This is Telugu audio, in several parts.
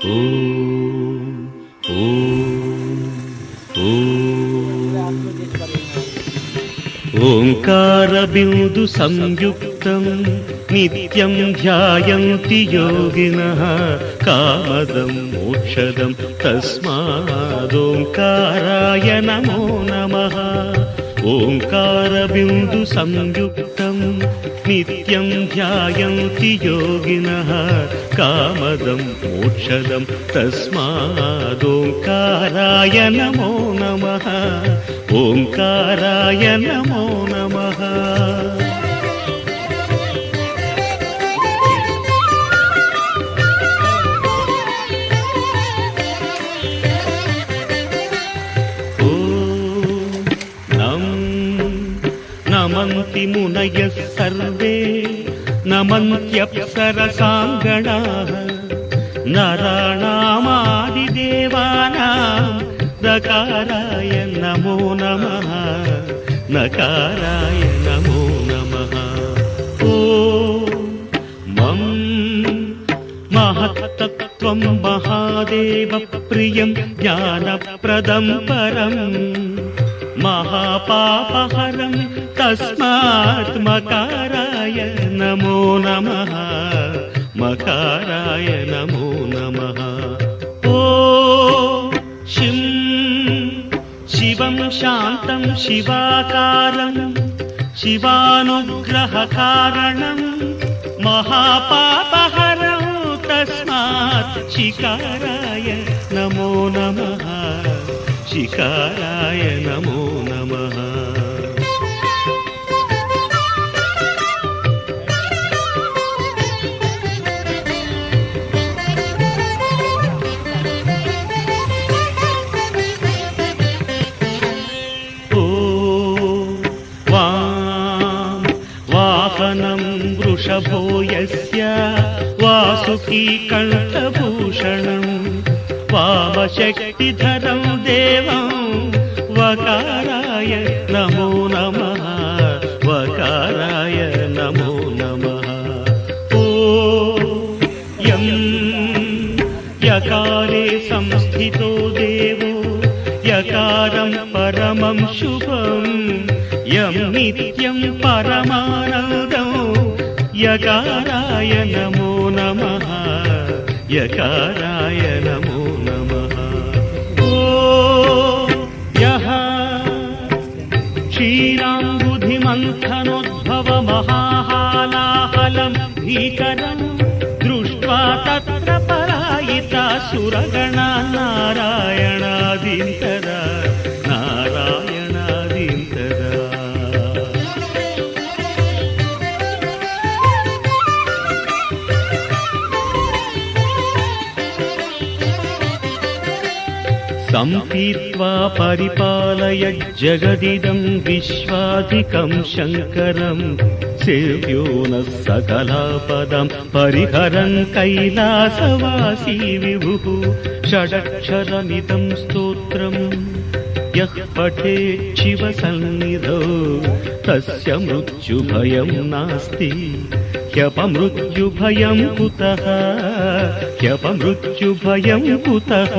ఓం ఓం ఓం ఓంకార బిందు సంయుక్తం నిత్యం ధ్యాయంతి యోగినః కామదం మోక్షదం తస్మాదోంకారాయ నమో నమః. ఓంకార బిందు సంయుక్తం నిత్యం ధ్యాయంతి యోగినః కామదం మోక్షదం తస్మాదోంకారాయ నమో నమః. ఓంకారాయ నమో నమః. నమంతి మునయః సర్వే నమంత్యప్సరసాంగణాః నరాణామాదిదేవానాం నకారాయ నమో నమః. నకారాయ నమో నమః. ఓం మం మహత్తత్వం మహాదేవ ప్రియం జ్ఞానప్రదం పరం మహాపాపహరం తస్మాత్ మకారాయ నమో నమః. మకారాయ నమో నమః. ఓం శిం శివం శాంతం శివాకారం శివానుగ్రహకారణం మహాపాపహరం తస్మాత్ శికారాయ నమో నమః. శికారాయ నమో నమః. వాహనం వృషభో యస్య వాసుకీ కంఠభూషణం వామశక్తిధరం దేవం వకారాయ నమో నమః. వకారాయ నమో నమః. ఓం యం యకారే సంస్థితో దేవో యకారం పరమం శుభం యం నిత్యం పరమానందం యకారాయ నమో నమః. యకారాయ నమో నమః. ఓం యః క్షీరాంబుధిమంథనోద్భవ మహాహాలాహలం భీకరం దృష్ట్వా తత్ర పరాయితా సురగణా నారాయణాదింతరా నారాయణాదింతరా. సంపీత్వా పరిపాలయ జగదిదం విశ్వాధికం శంకరం సేవ్యో నః సకలాపదం పరిహరన్ కైలాసవాసీ విభుః. షడక్షరమిదం స్తోత్రం యః పఠేత్ శివసన్నిధౌ తస్య మృత్యుభయం నాస్తి. హ్యపమృత్యుభయం కుతః హ్యపమృత్యుభయం కుతః.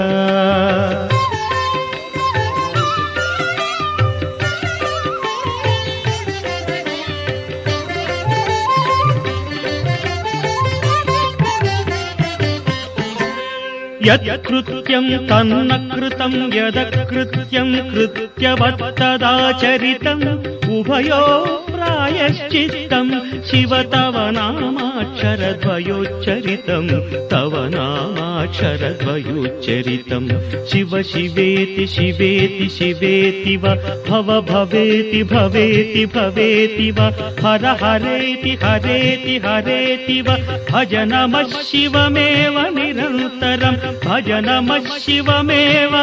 యత్కృత్యం తన్న కృతం యదకృత్యం కృత్యవత్తదాచరితం ఉభయో ప్రాయశ్చిత్తం శివ తవ నామాక్షరద్వయోచ్చరితం. తవ నామాక్షరద్వయోచ్చరితం శివ శివేతి శివేతి శివేతి వ భవ భవేతి భవేతి భవేతి వ హర హరేతి హరేతి హరేతి వ భజ నమః శివమేవ నిరంతరం భజ నమః శివమేవ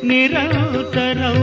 నిరంతరం.